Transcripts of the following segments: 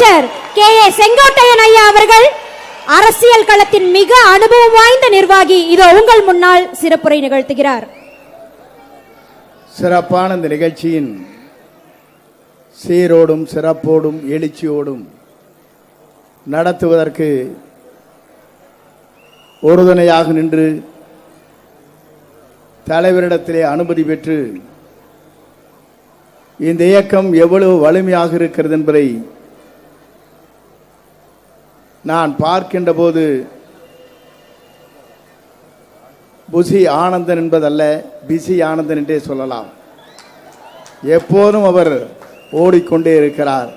அமைச்சர் கே.ஏ. செங்கோட்டையன் ஐயா அவர்கள், அரசியல் களத்தின் மிக அனுபவம் வாய்ந்த நிர்வாகி, இதோ உங்கள் முன்னால் சிறப்புரை நிகழ்த்துகிறார். சிறப்பான இந்த நிகழ்ச்சியின் சீரோடும் சிறப்போடும் எழுச்சியோடும் நடத்துவதற்கு உறுதுணையாக நின்று தலைவரிடத்திலே அனுமதி பெற்று இந்த இயக்கம் எவ்வளவு வலிமையாக இருக்கிறது என்பதை நான் பார்க்கின்ற போது புசி ஆனந்தன் என்பதல்ல, பிசி ஆனந்தன் என்றே சொல்லலாம். எப்போதும் அவர் ஓடிக்கொண்டே இருக்கிறார்.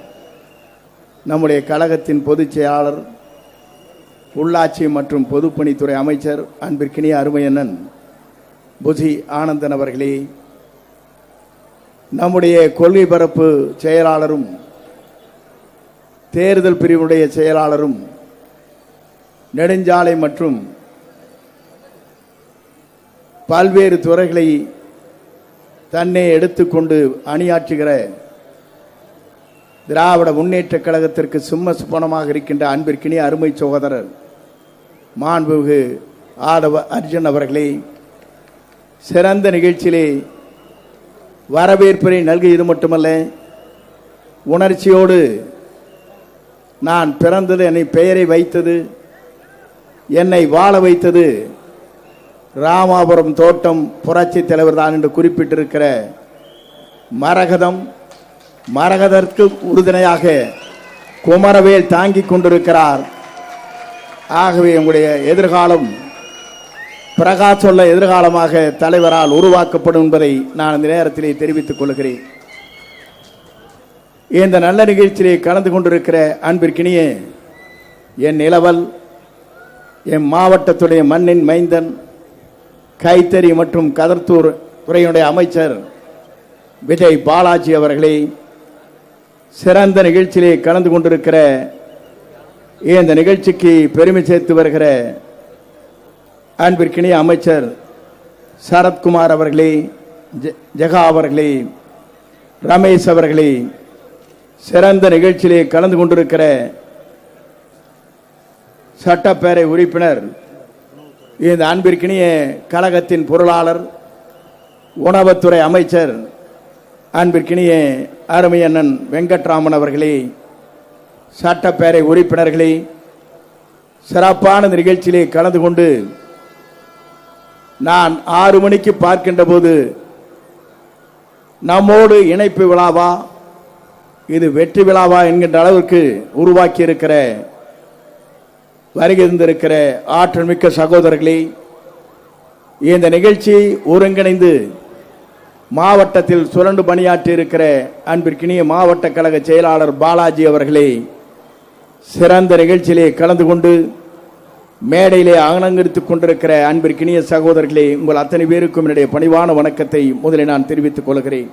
நம்முடைய கழகத்தின் பொதுச் செயலாளர், உள்ளாட்சி மற்றும் பொதுப்பணித்துறை அமைச்சர் அன்பிற்கினிய அருமையண்ணன் புசி ஆனந்தன் அவர்களே, நம்முடைய கொள்கை பரப்பு செயலாளரும் தேர்தல் பிரிவுடைய செயலாளரும் நெடுஞ்சாலை மற்றும் பல்வேறு துறைகளை தன்னை எடுத்துக்கொண்டு அணியாற்றுகிற திராவிட முன்னேற்ற கழகத்திற்கு சிம்ம சுப்பனமாக இருக்கின்ற அன்பிற்கினிய அருமை சகோதரர் மாண்புமிகு ஆடவ அர்ஜுன் அவர்களே, சிறந்த நிகழ்ச்சியிலே வரவேற்பை நல்கியது மட்டுமல்ல, உணர்ச்சியோடு நான் பிறந்தது, என்னை பெயரை வைத்தது, என்னை வாழ வைத்தது ராமாபுரம் தோட்டம் புரட்சி தலைவர் தான் என்று குறிப்பிட்டிருக்கிற மரகதம், மரகதற்கு உறுதுணையாக குமரவேல் தாங்கிக் கொண்டிருக்கிறார். ஆகவே உங்களுடைய எதிர்காலம் பிரகாசமுள்ள எதிர்காலமாக தலைவரால் உருவாக்கப்படும் என்பதை நான் இந்த நேரத்திலே தெரிவித்துக் கொள்கிறேன். இந்த நல்ல நிகழ்ச்சியிலே கலந்து கொண்டிருக்கிற அன்பிற்கினிய என் நிலவல், என் மாவட்டத்துடைய மண்ணின் மைந்தன், கைத்தறி மற்றும் கதர்த்தூர் துறையினுடைய அமைச்சர் விஜய் பாலாஜி அவர்களே, சிறந்த நிகழ்ச்சியிலே கலந்து கொண்டிருக்கிற இந்த நிகழ்ச்சிக்கு பெருமை சேர்த்து வருகிற அன்பிற்கினிய அமைச்சர் சரத்குமார் அவர்களே, ஜெகா அவர்களே, ரமேஷ் அவர்களே, சிறந்த நிகழ்ச்சியிலே கலந்து கொண்டிருக்கிற சட்டப்பேரவை உறுப்பினர், இந்த அன்பிற்கினிய கழகத்தின் பொருளாளர், உணவுத்துறை அமைச்சர் அன்பிற்கினிய அருமையண்ணன் வெங்கட்ராமன் அவர்களே, சட்டப்பேரவை உறுப்பினர்களே, சிறப்பான நிகழ்ச்சியிலே கலந்து கொண்டு நான் 6 மணிக்கு பார்க்கின்ற போது நம்மோடு இணைப்பு விழாவா, இது வெற்றி விழாவா என்கின்ற அளவிற்கு உருவாக்கி இருக்கிற வருகின்றிருக்கிற ஆற்றல் மிக்க சகோதரர்களே, இந்த நிகழ்ச்சி ஒருங்கிணைந்து மாவட்டத்தில் சுரண்டு பணியாற்றி இருக்கிற அன்பிற்கினிய மாவட்ட கழக செயலாளர் பாலாஜி அவர்களே, சிறந்த நிகழ்ச்சியிலே கலந்து கொண்டு மேடையிலே அலங்கரித்துக் கொண்டிருக்கிற அன்பிற்கினிய சகோதரர்களே, உங்கள் அத்தனை பேருக்கும் என்னுடைய பணிவான வணக்கத்தை முதலில் நான் தெரிவித்துக் கொள்கிறேன்.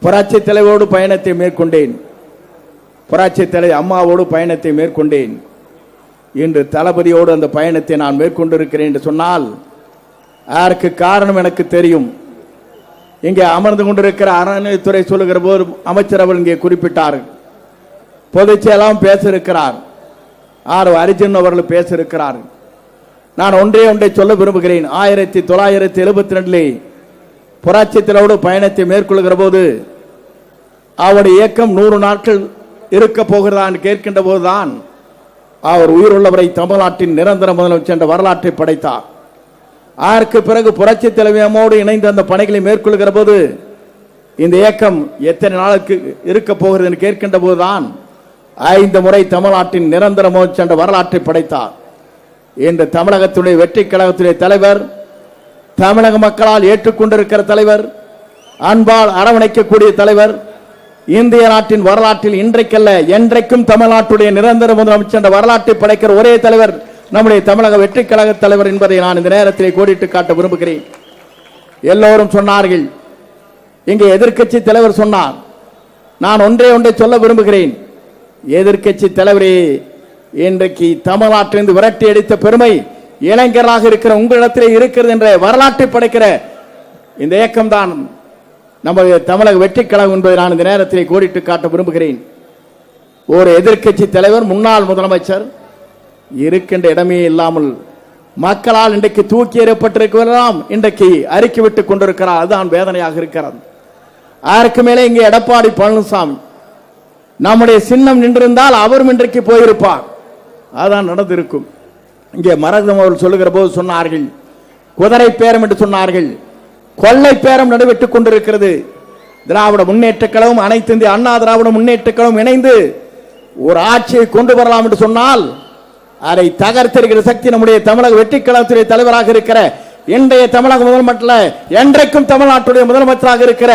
புரட்சி தலைவரோடு பயணத்தை மேற்கொண்டேன், புரட்சி தலைவர் அம்மாவோடு பயணத்தை மேற்கொண்டேன். இன்று தளபதியோடு அந்த பயணத்தை நான் மேற்கொண்டிருக்கிறேன் என்று சொன்னால் அதற்கு காரணம் எனக்கு தெரியும். இங்கே அமர்ந்து கொண்டிருக்கிற அறநிலைத்துறை சொல்லுகிற போது அமைச்சர் அவர்கள் இங்கே குறிப்பிட்டார், பொதுச் செயலாளர் பேச இருக்கிறார், அர்ஜுன் அவர்கள் பேச இருக்கிறார். நான் ஒன்றை சொல்ல விரும்புகிறேன். 1972 புரட்சி தலைவரோடு பயணத்தை மேற்கொள்கிற போது அவருடைய இயக்கம் 100 நாட்கள் இருக்க போகிறதா என்று கேட்கின்ற போதுதான் அவர் உயிருள்ளவரை தமிழ்நாட்டின் நிரந்தர முதலமைச்சர் என்ற வரலாற்றை படைத்தார். அதற்கு பிறகு புரட்சி தலைவியமோடு இணைந்து அந்த பணிகளை மேற்கொள்கிற போது இந்த இயக்கம் எத்தனை நாளுக்கு இருக்க போகிறது என்று கேட்கின்ற போதுதான் 5 முறை தமிழ்நாட்டின் நிரந்தர முதலமைச்சர் என்ற வரலாற்றை படைத்தார். இன்று தமிழகத்துடைய வெற்றி கழகத்துடைய தலைவர், தமிழக மக்களால் ஏற்றுக்கொண்டிருக்கிற தலைவர், அன்பால் அரவணைக்கக்கூடிய தலைவர், இந்திய நாட்டின் வரலாற்றில் இன்றைக்கல்ல என்றைக்கும் தமிழ்நாட்டுடைய நிரந்தர முதலமைச்சர் என்ற வரலாற்றை படைக்கிற ஒரே தலைவர் நம்முடைய தமிழக வெற்றி கழக தலைவர் என்பதை நான் இந்த நேரத்திலே கோடிட்டு காட்ட விரும்புகிறேன். எல்லோரும் சொன்னார்கள், இங்கே எதிர்க்கட்சி தலைவர் சொன்னார். நான் ஒன்றை சொல்ல விரும்புகிறேன். எதிர்க்கட்சி தலைவரே, இன்றைக்கு தமிழ்நாட்டிலிருந்து விரட்டி அடித்த பெருமை இளைஞராக இருக்கிற உங்களிடத்திலே இருக்கிறது என்ற வரலாற்றை படைக்கிற இந்த இயக்கம் தான் நமது தமிழக வெற்றி கழகம் என்பதை நான் இந்த நேரத்திலே கோடிட்டு காட்ட விரும்புகிறேன். ஒரு எதிர்க்கட்சி தலைவர், முன்னாள் முதலமைச்சர் இருக்கின்ற இடமே இல்லாமல் மக்களால் இன்றைக்கு தூக்கி எறியப்பட்டிருக்கலாம் இன்றைக்கு அறிக்கை விட்டுக் கொண்டிருக்கிறார். அதுதான் வேதனையாக இருக்கிறது. அதற்கு மேலே இங்கே எடப்பாடி பழனிசாமி நம்முடைய சின்னம் நின்றிருந்தால் அவரும் இன்றைக்கு போயிருப்பார். அதான் நடந்திருக்கும். இங்கே மரகதம் அவர்கள் சொல்லுகிற போது சொன்னார்கள், குதிரை பேரம் என்று சொன்னார்கள். கொள்ளை பேரம் நடைபெற்றுக் கொண்டிருக்கிறது. திராவிட முன்னேற்ற கழகம், அனைத்து இந்திய அண்ணா திராவிட முன்னேற்ற கழகம் இணைந்து ஒரு ஆட்சியை கொண்டு வரலாம் என்று சொன்னால் அதை தகர்த்திருக்கிற சக்தி நம்முடைய தமிழக வெற்றி கழகத்துடைய தலைவராக இருக்கிற இன்றைய தமிழக முதலமைச்சர், என்றைக்கும் தமிழ்நாட்டுடைய முதலமைச்சராக இருக்கிற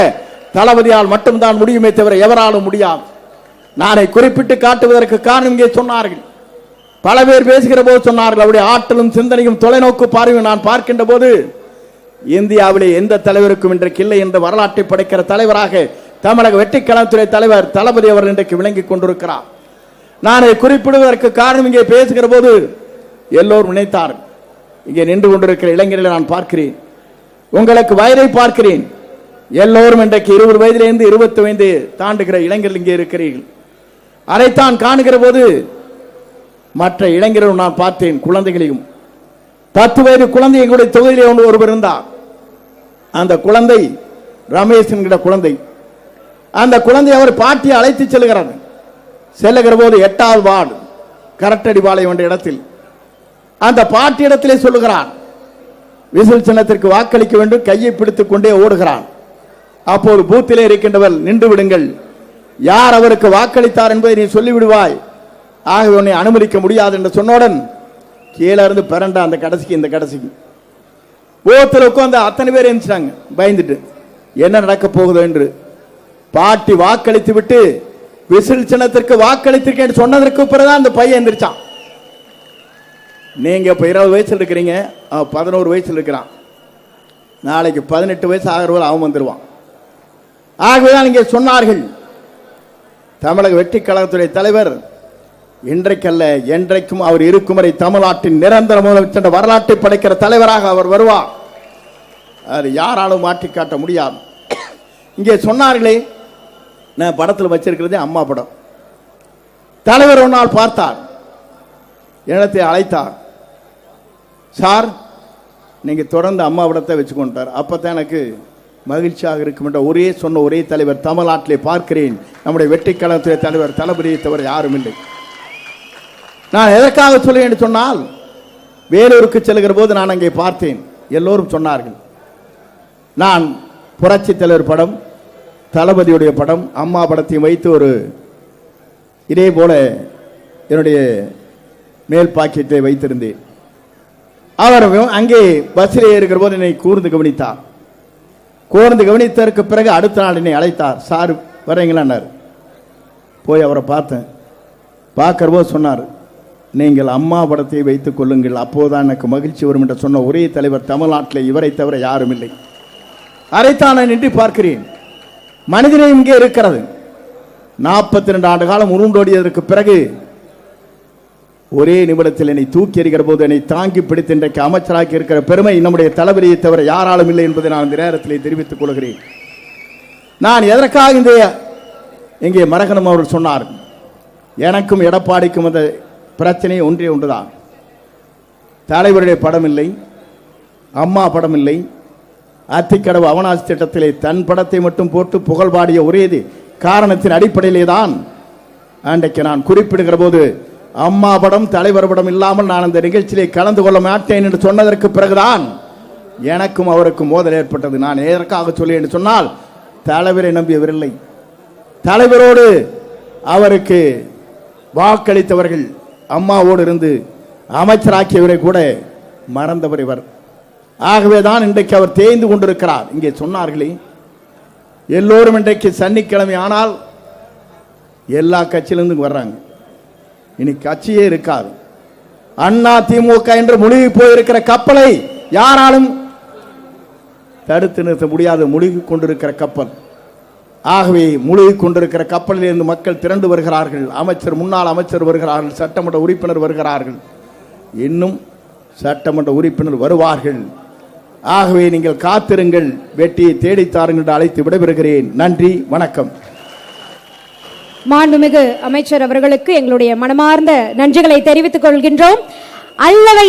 தளபதியால் மட்டும்தான் முடியுமே தவிர எவராலும் முடியாது. நானை குறிப்பிட்டு காட்டுவதற்கு காரணம் இங்கே சொன்னார்கள். பல பேர் பேசுகிற போது சொன்னார்கள், அவருடைய ஆற்றலும் சிந்தனையும் தொலைநோக்கு பார்வையும் நான் பார்க்கின்ற போது இந்தியாவிலே எந்த தலைவருக்கும் இன்றைக்கு இல்லை என்ற வரலாற்றை படைக்கிற தலைவராக தமிழக வெற்றி கழகத்துறை தலைவர் தளபதி அவர்கள் இன்றைக்கு விளங்கிக் கொண்டிருக்கிறார். நான் அதை குறிப்பிடுவதற்கு காரணம், இங்கே பேசுகிற போது எல்லோரும் நினைத்தார், இங்கே நின்று கொண்டிருக்கிற இளைஞர்களை நான் பார்க்கிறேன், உங்களுக்கு வயதை பார்க்கிறேன், எல்லோரும் இன்றைக்கு 20 வயதிலிருந்து 25 தாண்டுகிற இளைஞர்கள் இங்கே இருக்கிறீர்கள். அதைத்தான் காணுகிற போது மற்ற இளைஞர்களும் நான் பார்த்தேன், குழந்தைகளையும். 10 வயது குழந்தை எங்களுடைய தொகுதியிலே ஒருவர் இருந்தார். அந்த குழந்தை ரமேஷ் என்கிற குழந்தை. அந்த குழந்தை அவர் பாட்டியை அழைத்து செல்கிறார். செல்லுகிற போது 8வது வார்டு கரட்டடிபாளையம் என்ற இடத்தில் அந்த பாட்டி இடத்திலே சொல்லுகிறான், விசில் சின்னத்திற்கு வாக்களிக்க வேண்டும், கையை பிடித்துக் கொண்டே ஓடுகிறான். அப்போது பூத்திலே இருக்கின்றவர், நின்று விடுங்கள், யார் அவருக்கு வாக்களித்தார் என்பதை நீ சொல்லிவிடுவாய், ஆகவே உன்னை அனுமதிக்க முடியாது என்று சொன்னவுடன் கீழே இருந்து பிறண்ட அந்த கடைசிக்கு இந்த கடைசிக்கு பூத்தில் உட்கார்ந்து அத்தனை பேர் எழுந்துட்டாங்க பயந்துட்டு, என்ன நடக்க போகுது என்று. பாட்டி வாக்களித்து விட்டு விசில் சின்னத்திற்கு வாக்களித்திருக்கேன் சொன்னதற்கு பிறகுதான் அந்த பையன் எந்திரிச்சான். நீங்க இப்ப 20 வயசுல இருக்கிறீங்க, 11 வயசுல இருக்கிறான், நாளைக்கு 18 வயசு ஆகிறவர்கள் அவன் வந்துருவான். ஆகவேதான் இங்கே சொன்னார்கள், தமிழக வெற்றி கழகத்துடைய தலைவர் இன்றைக்கல்ல என்றைக்கும் அவர் இருக்கும் வரை தமிழ்நாட்டின் நிரந்தர முதலமைச்சர் வரலாற்றை படைக்கிற தலைவராக அவர் வருவார். அது யாராலும் மாற்றி காட்ட முடியாது. இங்கே சொன்னார்களே, நான் படத்தில் வச்சிருக்கிறதே அம்மா படம். தலைவர் ஒரு நாள் பார்த்தார், இடத்தை அழைத்தார், சார் நீங்க தொடர்ந்து அம்மா படத்தை வச்சுக்கொண்டார். அப்பதான் எனக்கு மகிழ்ச்சியாக இருக்கும் என்ற ஒரே சொன்ன ஒரே தலைவர் தமிழ்நாட்டிலே பார்க்கிறேன், நம்முடைய வெற்றி கழகத்துடைய தலைவர் தளபதியை தவிர யாரும் இல்லை. நான் எதற்காக சொல்ல என்று சொன்னால், வேலூருக்கு செல்கிற போது நான் அங்கே பார்த்தேன், எல்லோரும் சொன்னார்கள், நான் புரட்சி தலைவர் படம், தளபதியுடைய படம், அம்மா படத்தையும் வைத்து ஒரு இதே போல என்னுடைய மேல் பாக்கெட்டை வைத்திருந்தேன். அவர் அங்கே பஸ்ஸிலே இருக்கிற போது என்னை கூர்ந்து கவனித்தார். கூர்ந்து கவனித்ததற்கு பிறகு அடுத்த நாள் என்னை அழைத்தார், சார் வரீங்களான்னார். போய் அவரை பார்த்தேன். பார்க்கிற போது சொன்னார், நீங்கள் அம்மா படத்தை வைத்துக் கொள்ளுங்கள், அப்போதான் எனக்கு மகிழ்ச்சி வரும் என்று சொன்ன ஒரே தலைவர் தமிழ்நாட்டில் இவரை தவிர யாரும் இல்லை. அதைத்தான் நான் நின்று பார்க்கிறேன். மனிதனே இங்கே இருக்கிறது. 42 ஆண்டு காலம் உருண்டோடியதற்கு பிறகு ஒரே நிமிடத்தில் என்னை தூக்கி எறிகிற போது என்னை தாங்கி பிடித்து இன்றைக்கு அமைச்சராக இருக்கிற பெருமை நம்முடைய தளபதியை தவிர யாராலும் இல்லை என்பதை நான் இந்த நேரத்திலே தெரிவித்துக் கொள்கிறேன். நான் எதற்காக இங்கே மரகதம் அவர்கள் சொன்னார், எனக்கும் எடப்பாடிக்கும் அந்த பிரச்சனை ஒன்றே ஒன்றுதான். தலைவருடைய படம் இல்லை, அம்மா படம் இல்லை. அத்திக்கடவு அவனாசி திட்டத்திலே தன் படத்தை மட்டும் போட்டு புகழ் பாடிய ஒரே காரணத்தின் அடிப்படையிலே தான் அன்றைக்கு நான் குறிப்பிடுகிற போது அம்மா படம் தலைவர் படம் இல்லாமல் நான் அந்த நிகழ்ச்சியிலே கலந்து கொள்ள மாட்டேன் என்று சொன்னதற்கு பிறகுதான் எனக்கும் அவருக்கும் மோதல் ஏற்பட்டது. நான் எதற்காக சொல்லி என்று சொன்னால், தலைவரை நம்பியவரில்லை, தலைவரோடு அவருக்கு வாக்களித்தவர்கள் அம்மாவோடு இருந்து அமைச்சராக்கியவரை கூட மறந்தவர் இவர். ஆகவேதான் இன்றைக்கு அவர் தேய்ந்து கொண்டிருக்கிறார். இங்கே சொன்னார்களே, எல்லோரும் இன்றைக்கு சனிக்கிழமை ஆனால் எல்லா கட்சியிலிருந்து வர்றாங்க. இனி கட்சியே இருக்காது. அண்ணா திமுக என்று முழுகி போயிருக்கிற கப்பலை யாராலும் தடுத்து நிறுத்த முடியாது. முழுகி கொண்டிருக்கிற கப்பல். ஆகவே முழுகி கொண்டிருக்கிற கப்பலில் இருந்து மக்கள் திரண்டு வருகிறார்கள். அமைச்சர், முன்னாள் அமைச்சர் வருகிறார்கள், சட்டமன்ற உறுப்பினர் வருகிறார்கள், இன்னும் சட்டமன்ற உறுப்பினர் வருவார்கள். ஆகவே நீங்கள் காத்திருங்கள், வெற்றியை தேடித்தாருங்கள் என்று அழைத்து விடைபெறுகிறேன். நன்றி, வணக்கம். மாண்புமிகு அமைச்சர் அவர்களுக்கு எங்களுடைய மனமார்ந்த நன்றிகளை தெரிவித்துக் கொள்கின்றோம். அல்லவை